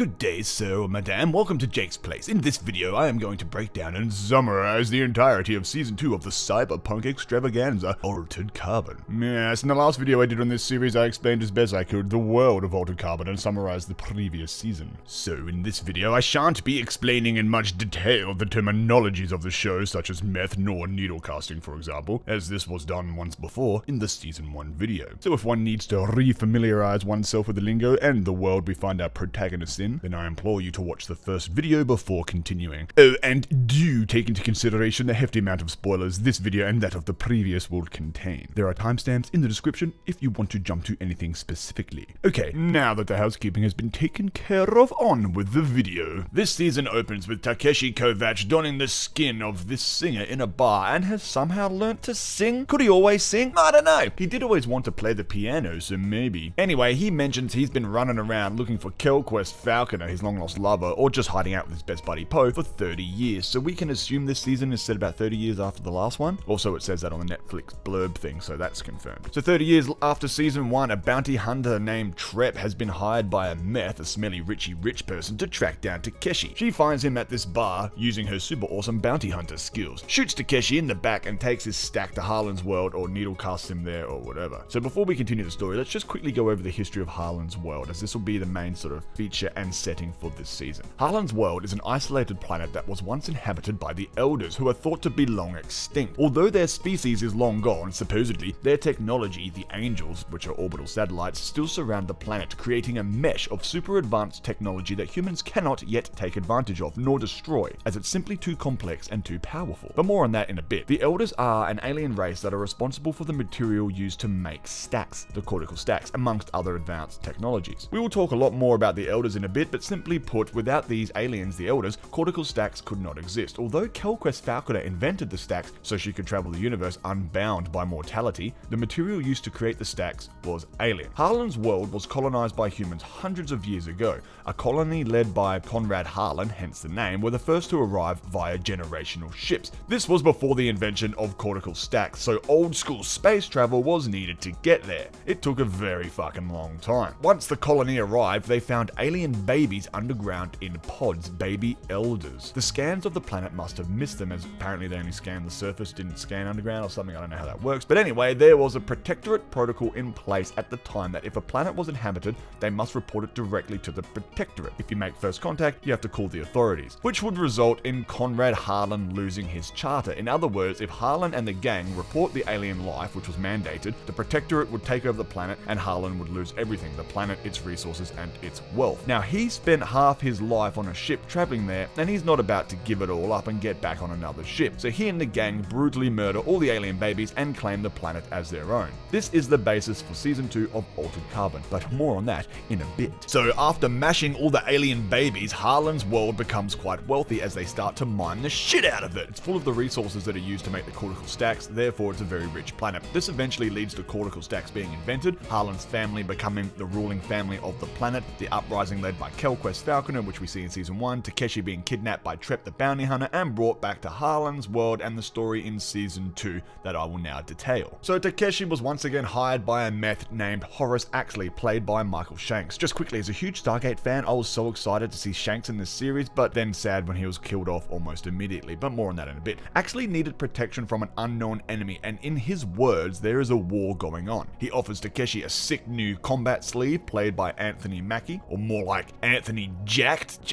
Good day, sir or madame. Welcome to Jake's Place. In this video, I am going to break down and summarize the entirety of Season 2 of the cyberpunk extravaganza, Altered Carbon. Yes, in the last video I did on this series, I explained as best I could the world of Altered Carbon and summarized the previous season. So in this video, I shan't be explaining in much detail the terminologies of the show, such as meth nor needle casting, for example, as this was done once before in the Season 1 video. So if one needs to re-familiarize oneself with the lingo and the world we find our protagonists in, then I implore you to watch the first video before continuing. Oh, and do take into consideration the hefty amount of spoilers this video and that of the previous will contain. There are timestamps in the description if you want to jump to anything specifically. Okay, now that the housekeeping has been taken care of, on with the video. This season opens with Takeshi Kovacs donning the skin of this singer in a bar and has somehow learnt to sing. Could he always sing? I don't know. He did always want to play the piano, so maybe. Anyway, he mentions he's been running around looking for Quellcrist, his long-lost lover, or just hiding out with his best buddy Poe for 30 years, so we can assume this season is set about 30 years after the last one. Also, it says that on the Netflix blurb thing, so that's confirmed. So 30 years after Season 1, a bounty hunter named Trep has been hired by a smelly Richie rich person to track down Takeshi. She finds him at this bar using her super awesome bounty hunter skills, shoots Takeshi in the back and takes his stack to Harlan's world, or needle casts him there, or whatever. So before we continue the story, let's just quickly go over the history of Harlan's world, as this will be the main sort of feature and setting for this season. Harlan's world is an isolated planet that was once inhabited by the Elders, who are thought to be long extinct. Although their species is long gone, supposedly, their technology, the Angels, which are orbital satellites, still surround the planet, creating a mesh of super advanced technology that humans cannot yet take advantage of, nor destroy, as it's simply too complex and too powerful. But more on that in a bit. The Elders are an alien race that are responsible for the material used to make stacks, the cortical stacks, amongst other advanced technologies. We will talk a lot more about the Elders in a bit, but simply put, without these aliens, the Elders, cortical stacks could not exist. Although Quellcrist invented the stacks so she could travel the universe unbound by mortality, the material used to create the stacks was alien. Harlan's world was colonized by humans hundreds of years ago. A colony led by Conrad Harlan, hence the name, were the first to arrive via generational ships. This was before the invention of cortical stacks, so old school space travel was needed to get there. It took a very fucking long time. Once the colony arrived, they found alien babies underground in pods, baby Elders. The scans of the planet must have missed them, as apparently they only scanned the surface, didn't scan underground or something. I don't know how that works. But anyway, there was a protectorate protocol in place at the time that if a planet was inhabited, they must report it directly to the protectorate. If you make first contact, you have to call the authorities, which would result in Conrad Harlan losing his charter. In other words, if Harlan and the gang report the alien life, which was mandated, the protectorate would take over the planet and Harlan would lose everything, the planet, its resources, and its wealth. Now, he spent half his life on a ship traveling there, and he's not about to give it all up and get back on another ship. So he and the gang brutally murder all the alien babies and claim the planet as their own. This is the basis for Season 2 of Altered Carbon, but more on that in a bit. So after mashing all the alien babies, Harlan's world becomes quite wealthy as they start to mine the shit out of it. It's full of the resources that are used to make the cortical stacks, therefore it's a very rich planet. This eventually leads to cortical stacks being invented, Harlan's family becoming the ruling family of the planet, the uprising led by Quellcrist, which we see in Season 1, Takeshi being kidnapped by Trep the bounty hunter and brought back to Harlan's world, and the story in Season 2 that I will now detail. So Takeshi was once again hired by a meth named Horace Axley, played by Michael Shanks. Just quickly, as a huge Stargate fan, I was so excited to see Shanks in this series, but then sad when he was killed off almost immediately, but more on that in a bit. Axley needed protection from an unknown enemy, and in his words, there is a war going on. He offers Takeshi a sick new combat sleeve, played by Anthony Mackie, or more like Anthony Jacked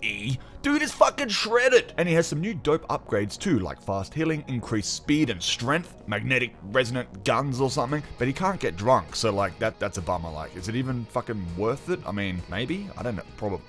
E. Dude is fucking shredded! And he has some new dope upgrades too, like fast healing, increased speed and strength, magnetic resonant guns or something, but he can't get drunk, so like that's a bummer. Like, is it even fucking worth it? I mean, maybe? I don't know. Probably.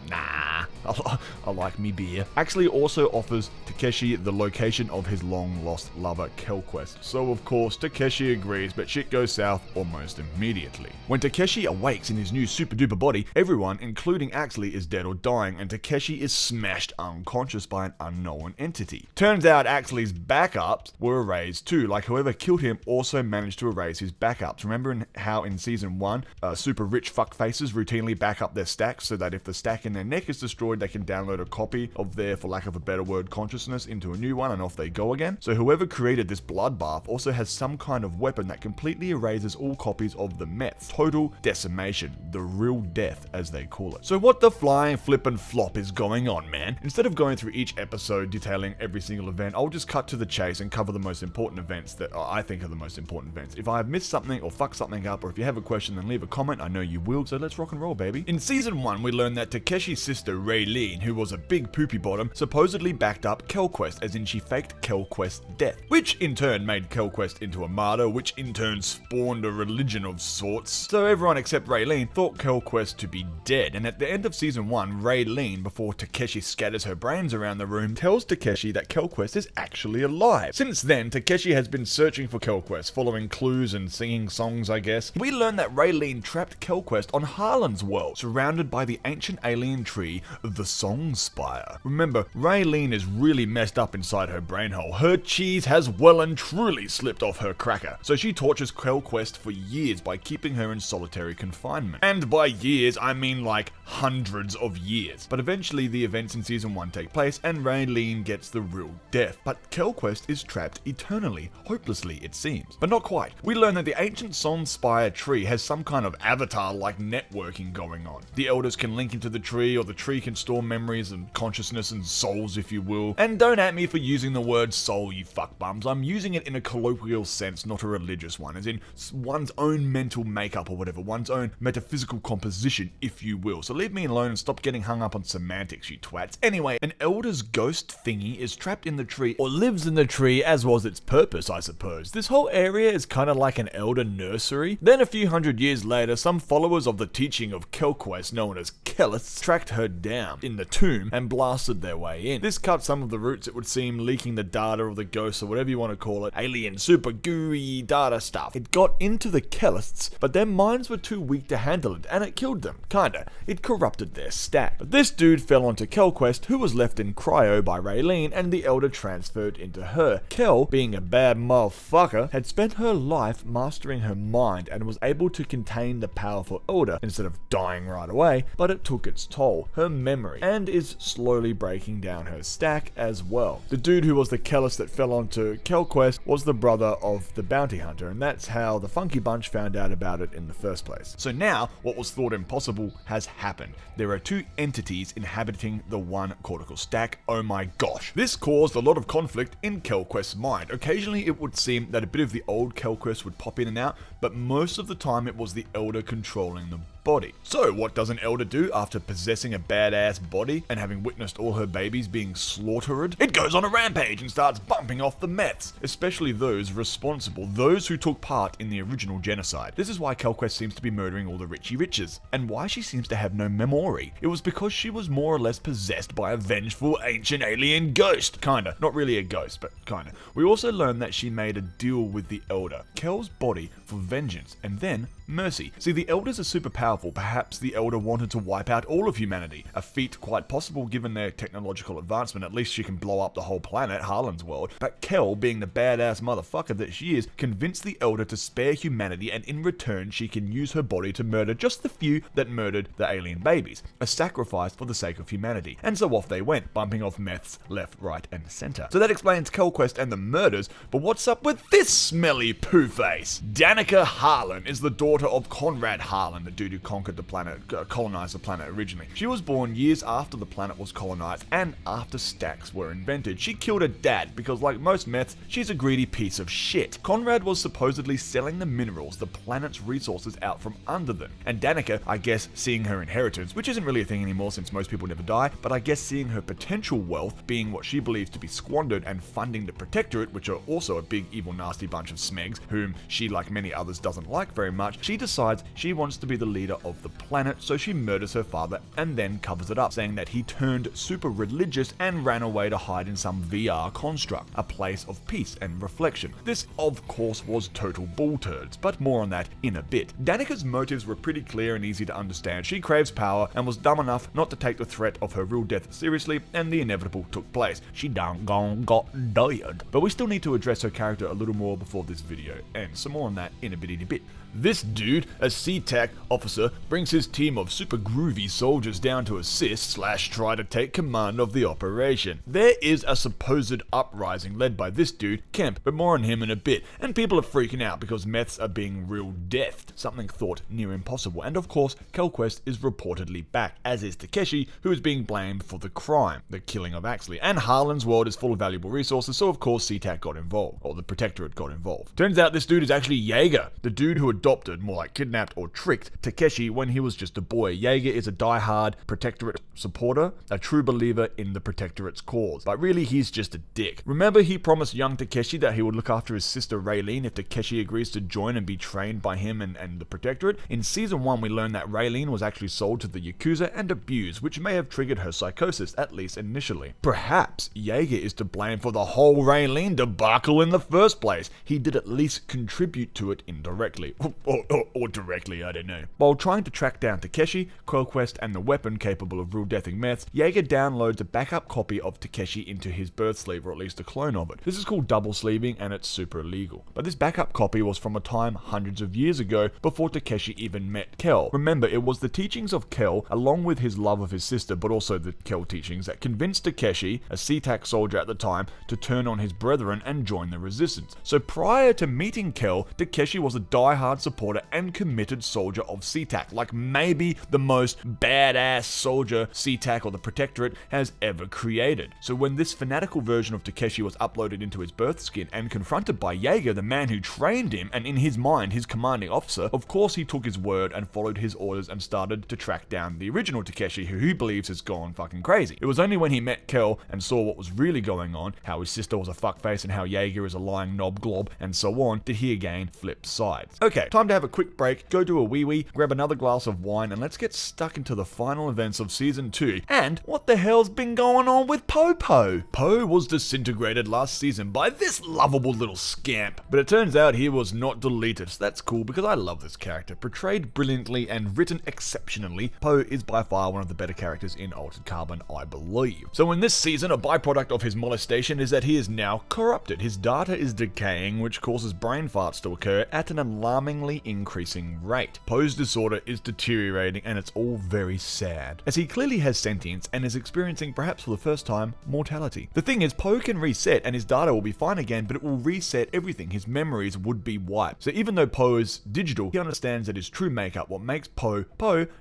Nah. I like me beer. Actually also offers Takeshi the location of his long-lost lover, Quellcrist. So of course, Takeshi agrees, but shit goes south almost immediately. When Takeshi awakes in his new super-duper body, everyone, including Axley, is dead or dying, and Takeshi is smashed unconscious by an unknown entity. Turns out Axley's backups were erased too, like whoever killed him also managed to erase his backups. Remember how in season 1, super rich fuckfaces routinely back up their stacks so that if the stack in their neck is destroyed, they can download a copy of their, for lack of a better word, consciousness into a new one and off they go again? So whoever created this bloodbath also has some kind of weapon that completely erases all copies of the meths. Total decimation, the real death as they call it. So what the flying flip and flop is going on, man? Instead of going through each episode detailing every single event, I'll just cut to the chase and cover the most important events that I think are the most important events. If I have missed something or fucked something up, or if you have a question, then leave a comment. I know you will, so let's rock and roll, baby. In season 1, we learned that Takeshi's sister Raylene, who was a big poopy bottom, supposedly backed up Quellcrist, as in she faked Quellcrist's death, which in turn made Quellcrist into a martyr, which in turn spawned a religion of sorts. So everyone except Raylene thought Quellcrist to be dead, and at the end of season 1, Raylene, before Takeshi scatters her brains around the room, tells Takeshi that Quellcrist is actually alive. Since then, Takeshi has been searching for Quellcrist, following clues and singing songs, I guess. We learn that Raylene trapped Quellcrist on Harlan's world, surrounded by the ancient alien tree of the Song Spire. Remember, Raylene is really messed up inside her brain hole. Her cheese has well and truly slipped off her cracker, so she tortures Quellcrist for years by keeping her in solitary confinement. And by years, I mean like hundreds of years. But eventually the events in season 1 take place and Raylene gets the real death. But Quellcrist is trapped eternally, hopelessly it seems. But not quite. We learn that the ancient Song Spire tree has some kind of avatar-like networking going on. The elders can link into the tree, or the tree can store memories and consciousness and souls, if you will. And don't at me for using the word soul, you fuckbums. I'm using it in a colloquial sense, not a religious one, as in one's own mental makeup or whatever, one's own metaphysical composition, if you will. So leave me alone and stop getting hung up on semantics, you twats. Anyway, an elder's ghost thingy is trapped in the tree, or lives in the tree, as was its purpose, I suppose. This whole area is kind of like an elder nursery. Then a few hundred years later, some followers of the teaching of Quellcrist, known as Quellists, tracked her down in the tomb and blasted their way in. This cut some of the roots, it would seem, leaking the data or the ghosts or whatever you want to call it, alien super gooey data stuff. It got into the Quellists, but their minds were too weak to handle it, and it killed them, kinda. It corrupted their stack. But this dude fell onto Quellcrist, who was left in cryo by Raylene, and the elder transferred into her. Quell, being a bad motherfucker, had spent her life mastering her mind and was able to contain the powerful elder instead of dying right away, but it took its toll, her memory, and is slowly breaking down her stack as well. The dude who was the Quellist that fell onto Quellcrist was the brother of the bounty hunter, and that's how the Funky Bunch found out about it in the first place. So now, what was thought impossible has happened. There are two entities inhabiting the one cortical stack. Oh my gosh. This caused a lot of conflict in Quellcrist's mind. Occasionally it would seem that a bit of the old Quellcrist would pop in and out, but most of the time it was the elder controlling the body. So what does an elder do after possessing a badass body and having witnessed all her babies being slaughtered? It goes on a rampage and starts bumping off the meths, especially those responsible, those who took part in the original genocide. This is why Quellcrist seems to be murdering all the Richie Riches, and why she seems to have no memory. It was because she was more or less possessed by a vengeful ancient alien ghost. Kinda. Not really a ghost, but kinda. We also learned that she made a deal with the elder, Kell's body, for vengeance, and then mercy. See, the elders are super powerful. Perhaps the elder wanted to wipe out all of humanity, a feat quite possible given their technological advancement. At least she can blow up the whole planet, Harlan's world. But Kell, being the badass motherfucker that she is, convinced the elder to spare humanity, and in return she can use her body to murder just the few that murdered the alien babies, a sacrifice for the sake of humanity. And so off they went, bumping off meths left, right, and center. So that explains Quellcrist and the murders, but what's up with this smelly poo face? Danica Harlan is the daughter of Conrad Harlan, the dude who conquered the planet, colonized the planet originally. She was born years after the planet was colonized and after stacks were invented. She killed her dad because, like most meths, she's a greedy piece of shit. Conrad was supposedly selling the minerals, the planet's resources, out from under them. And Danica, I guess, seeing her inheritance, which isn't really a thing anymore since most people never die, but I guess seeing her potential wealth being what she believes to be squandered and funding the Protectorate, which are also a big, evil, nasty bunch of smegs, whom she, like many others, doesn't like very much, she decides she wants to be the leader leader of the planet, so she murders her father and then covers it up, saying that he turned super religious and ran away to hide in some VR construct, a place of peace and reflection. This, of course, was total bull turds, but more on that in a bit. Danica's motives were pretty clear and easy to understand. She craves power and was dumb enough not to take the threat of her real death seriously, and the inevitable took place. She done gone got died. But we still need to address her character a little more before this video ends, so more on that in a bitty bit. This dude, a SeaTac officer, brings his team of super groovy soldiers down to assist / try to take command of the operation. There is a supposed uprising led by this dude, Kemp, but more on him in a bit, and people are freaking out because meths are being real deft, something thought near impossible, and of course, Quellcrist is reportedly back, as is Takeshi, who is being blamed for the crime, the killing of Axley, and Harlan's world is full of valuable resources, so of course SeaTac got involved, or the Protectorate got involved. Turns out this dude is actually Jaeger, the dude who adopted, more like kidnapped or tricked, Takeshi when he was just a boy. Jaeger is a die-hard Protectorate supporter, a true believer in the Protectorate's cause, but really he's just a dick. Remember he promised young Takeshi that he would look after his sister Raylene if Takeshi agrees to join and be trained by him and the Protectorate? In season 1 we learned that Raylene was actually sold to the Yakuza and abused, which may have triggered her psychosis, at least initially. Perhaps Jaeger is to blame for the whole Raylene debacle in the first place. He did at least contribute to it indirectly. Or directly, I don't know. While trying to track down Takeshi, Quellcrist, and the weapon capable of real-deathing meths, Jaeger downloads a backup copy of Takeshi into his birth sleeve, or at least a clone of it. This is called double sleeving, and it's super illegal. But this backup copy was from a time hundreds of years ago, before Takeshi even met Kell. Remember, it was the teachings of Kell, along with his love of his sister, but also the Kell teachings, that convinced Takeshi, a SeaTac soldier at the time, to turn on his brethren and join the resistance. So prior to meeting Kell, Takeshi was a die-hard supporter and committed soldier of SeaTac, like maybe the most badass soldier SeaTac or the Protectorate has ever created. So when this fanatical version of Takeshi was uploaded into his birth skin and confronted by Jaeger, the man who trained him and in his mind his commanding officer, of course he took his word and followed his orders and started to track down the original Takeshi, who he believes has gone fucking crazy. It was only when he met Kell and saw what was really going on, how his sister was a fuckface and how Jaeger is a lying knob glob and so on, did he again flip sides. Okay, time to have a quick break, go do a wee-wee, grab another glass of wine, and let's get stuck into the final events of Season 2. And what the hell's been going on with Popo? Po was disintegrated last season by this lovable little scamp, but it turns out he was not deleted, so that's cool because I love this character. Portrayed brilliantly and written exceptionally, Po is by far one of the better characters in Altered Carbon, I believe. So in this season, a byproduct of his molestation is that he is now corrupted. His data is decaying, which causes brain farts to occur at an alarmingly increasing rate. Poe's disorder is deteriorating and it's all very sad, as he clearly has sentience and is experiencing, perhaps for the first time, mortality. The thing is, Poe can reset and his data will be fine again, but it will reset everything. His memories would be wiped. So even though Poe is digital, he understands that his true makeup, what makes Poe,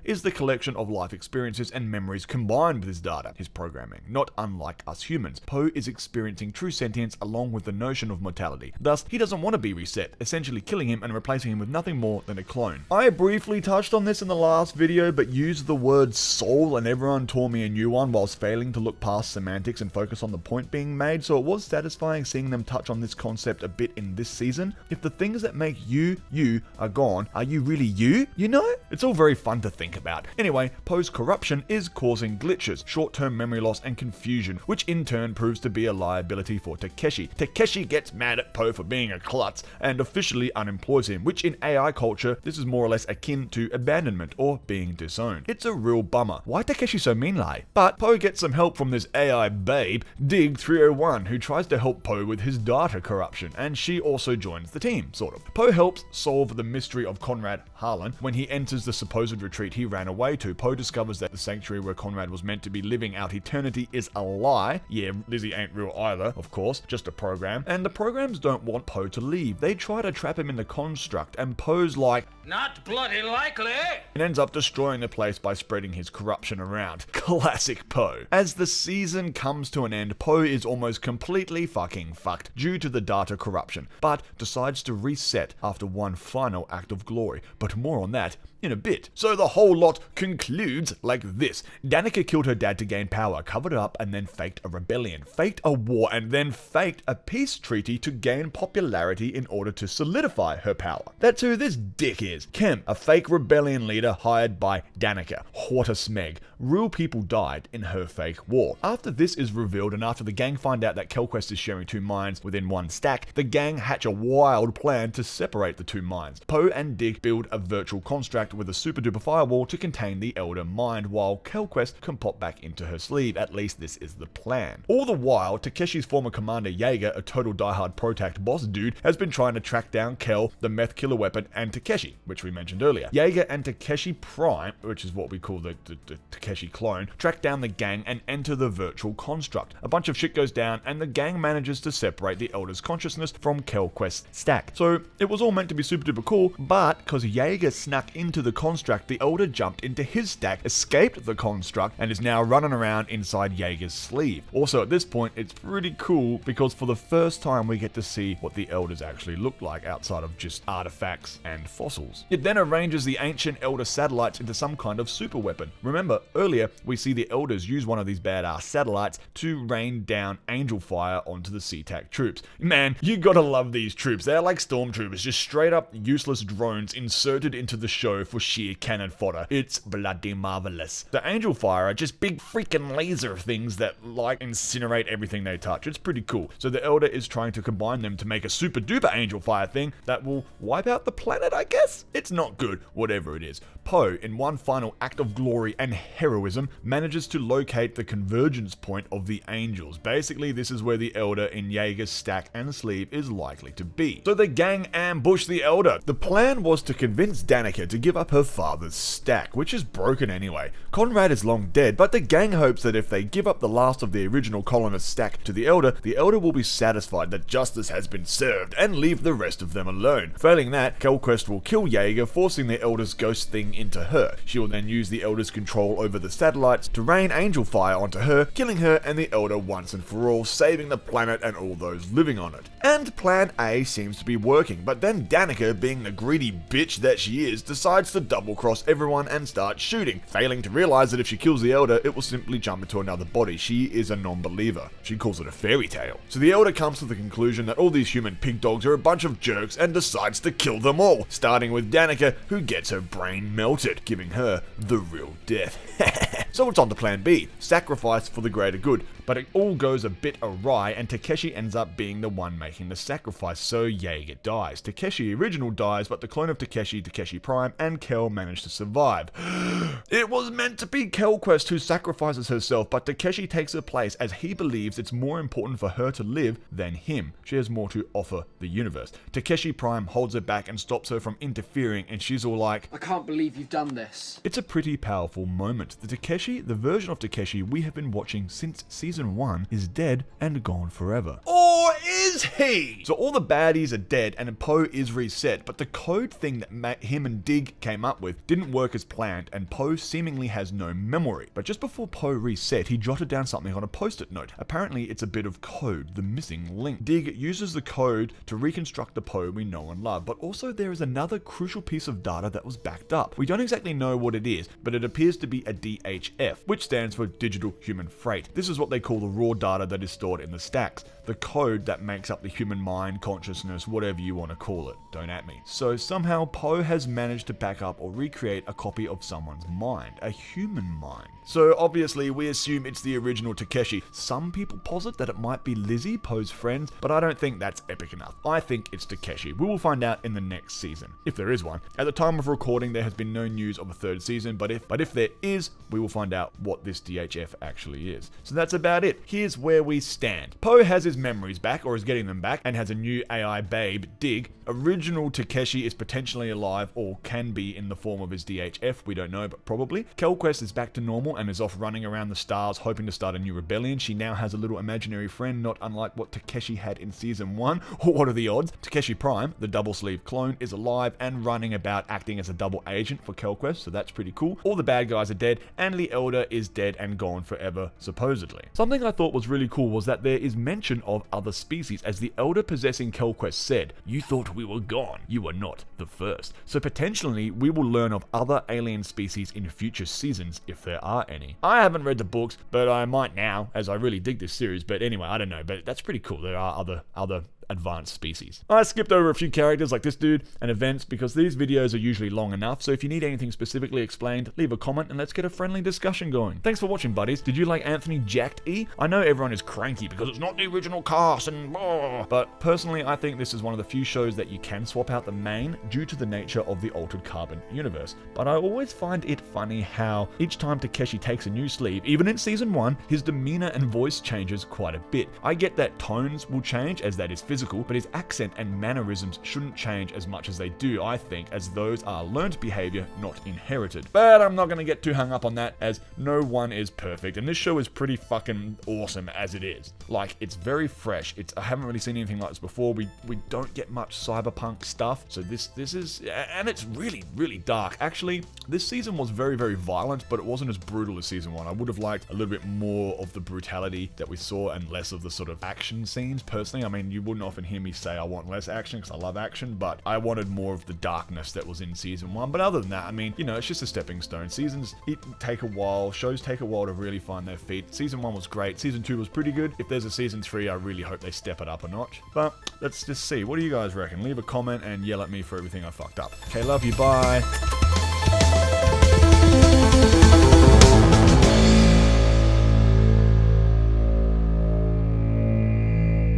is the collection of life experiences and memories combined with his data, his programming. Not unlike us humans, Poe is experiencing true sentience along with the notion of mortality. Thus, he doesn't want to be reset, essentially killing him and replacing him with nothing more than a clone. I briefly touched on this in the last video, but used the word soul and everyone tore me a new one whilst failing to look past semantics and focus on the point being made, so it was satisfying seeing them touch on this concept a bit in this season. If the things that make you are gone, are you really you? You know? It's all very fun to think about. Anyway, Poe's corruption is causing glitches, short-term memory loss and confusion, which in turn proves to be a liability for Takeshi. Takeshi gets mad at Poe for being a klutz and officially unemploys him, which in AI culture, this is more or less akin to abandonment or being disowned. It's a real bummer. Why Takeshi so mean like? But Poe gets some help from this AI babe, Dig 301, who tries to help Poe with his data corruption, and she also joins the team, sort of. Poe helps solve the mystery of Conrad Harlan. When he enters the supposed retreat he ran away to, Poe discovers that the sanctuary where Conrad was meant to be living out eternity is a lie. Yeah, Lizzie ain't real either, of course, just a program. And the programs don't want Poe to leave. They try to trap him in the construct, and Poe's like, not bloody likely, and ends up destroying the place by spreading his corruption around. Classic Poe. As the season comes to an end, Poe is almost completely fucking fucked due to the data corruption, but decides to reset after one final act of glory. But more on that in a bit. So the whole lot concludes like this. Danica killed her dad to gain power, covered it up, and then faked a rebellion, faked a war, and then faked a peace treaty to gain popularity in order to solidify her power. That's who this dick is. Kim, a fake rebellion rebellion leader hired by Danica, Smeg. Real people died in her fake war. After this is revealed and after the gang find out that Quellcrist is sharing 2 minds within one stack, the gang hatch a wild plan to separate the 2 minds. Poe and Dig build a virtual construct with a super duper firewall to contain the Elder mind while Quellcrist can pop back into her sleeve. At least this is the plan. All the while, Takeshi's former commander Jaeger, a total diehard protact boss dude, has been trying to track down Kel, the meth killer weapon, and Takeshi, which we mentioned earlier. Jaeger and Takeshi Prime, which is what we call the Takeshi clone, track down the gang and enter the virtual construct. A bunch of shit goes down and the gang manages to separate the Elder's consciousness from Quellcrist's stack. So it was all meant to be super duper cool, but because Jaeger snuck into the construct, the Elder jumped into his stack, escaped the construct, and is now running around inside Jaeger's sleeve. Also at this point, it's pretty cool because for the first time we get to see what the Elders actually look like outside of just artifacts and fossils. It then arranges the ancient Elder satellites into some kind of super weapon. Remember, earlier we see the Elders use one of these badass satellites to rain down angel fire onto the SeaTac troops. Man, you gotta love these troops. They're like stormtroopers, just straight up useless drones inserted into the show for sheer cannon fodder. It's bloody marvelous. The angel fire are just big freaking laser things that like incinerate everything they touch. It's pretty cool. So the Elder is trying to combine them to make a super duper angel fire thing that will wipe out the planet, I guess? It's not good, whatever it is. Poe, in one final act of glory and heroism, manages to locate the convergence point of the angels. Basically, this is where the Elder in Jaeger's stack and sleeve is likely to be. So the gang ambush the Elder. The plan was to convince Danica to give up her father's stack, which is broken anyway. Conrad is long dead, but the gang hopes that if they give up the last of the original colonist stack to the Elder will be satisfied that justice has been served and leave the rest of them alone. Failing that, Quellcrist will kill Jaeger, forcing the Elder's ghost thing into her. She will then use the Elder's control over the satellites to rain angel fire onto her, killing her and the Elder once and for all, saving the planet and all those living on it. And plan A seems to be working, but then Danica, being the greedy bitch that she is, decides to double cross everyone and start shooting, failing to realize that if she kills the Elder, it will simply jump into another body. She is a non-believer. She calls it a fairy tale. So the Elder comes to the conclusion that all these human pig dogs are a bunch of jerks and decides to kill them all, starting with Danica, who gets her brain melted, giving her the real death. So it's on to plan B, sacrifice for the greater good, but it all goes a bit awry and Takeshi ends up being the one making the sacrifice, so Jaeger dies. Takeshi original dies, but the clone of Takeshi, Takeshi Prime, and Kel manage to survive. It was meant to be Quellcrist who sacrifices herself, but Takeshi takes her place as he believes it's more important for her to live than him. She has more to offer the universe. Takeshi Prime holds her back and stops her from interfering, and she's all like, I can't believe you've done this. It's a pretty powerful moment. The version of Takeshi we have been watching since season 1 is dead and gone forever. Or is he? So all the baddies are dead and Poe is reset, but the code thing that him and Dig came up with didn't work as planned and Poe seemingly has no memory. But just before Poe reset, he jotted down something on a post-it note. Apparently it's a bit of code, the missing link. Dig uses the code to reconstruct the Poe we know and love, but also there is another crucial piece of data that was backed up. We don't exactly know what it is, but it appears to be a DHF, which stands for Digital Human Freight. This is what they call the raw data that is stored in the stacks, the code that makes up the human mind, consciousness, whatever you want to call it. Don't at me. So somehow Poe has managed to back up or recreate a copy of someone's mind, a human mind. So obviously we assume it's the original Takeshi. Some people posit that it might be Lizzie, Poe's friend, but I don't think that's epic enough. I think it's Takeshi. We will find out in the next season, if there is one. At the time of recording, there has been no news of a third season, but if there is, we will find out what this DHF actually is. So that's about it. Here's where we stand. Poe has his memories back, or is getting them back, and has a new AI babe, Dig. Original Takeshi is potentially alive, or can be in the form of his DHF, we don't know, but probably. Quellcrist is back to normal and is off running around the stars hoping to start a new rebellion. She now has a little imaginary friend, not unlike what Takeshi had in season 1. What are the odds? Takeshi Prime, the double sleeve clone, is alive and running about acting as a double agent for Quellcrist, so that's pretty cool. All the bad guys are dead, and the Elder is dead and gone forever, supposedly. Something I thought was really cool was that there is mention of other species, as the Elder possessing Quellcrist said, "You thought we were gone, you were not the first." So potentially we will learn of other alien species in future seasons, if there are any. I haven't read the books, but I might now, as I really dig this series, but anyway, I don't know, but that's pretty cool. There are other advanced species. I skipped over a few characters like this dude and events because these videos are usually long enough, so if you need anything specifically explained, leave a comment and let's get a friendly discussion going. Thanks for watching, buddies. Did you like Anthony Jacked E? I know everyone is cranky because it's not the original cast and blah, but personally I think this is one of the few shows that you can swap out the main due to the nature of the Altered Carbon universe. But I always find it funny how each time Takeshi takes a new sleeve, even in season 1, his demeanor and voice changes quite a bit. I get that tones will change as that is physical, but his accent and mannerisms shouldn't change as much as they do, I think, as those are learned behavior, not inherited. But I'm not gonna get too hung up on that, as no one is perfect, and this show is pretty fucking awesome as it is. Like, it's very fresh. I haven't really seen anything like this before. We don't get much cyberpunk stuff, so this is, and it's really dark. Actually, this season was very violent, but it wasn't as brutal as season 1. I would have liked a little bit more of the brutality that we saw and less of the sort of action scenes, personally. I mean, you wouldn't often hear me say I want less action because I love action, but I wanted more of the darkness that was in season 1. But other than that, I mean, you know, it's just a stepping stone. Seasons take a while, shows take a while to really find their feet. Season 1 was great, season 2 was pretty good. If there's a season 3, I really hope they step it up a notch. But let's just see. What do you guys reckon? Leave a comment and yell at me for everything I fucked up. Okay, love you, bye.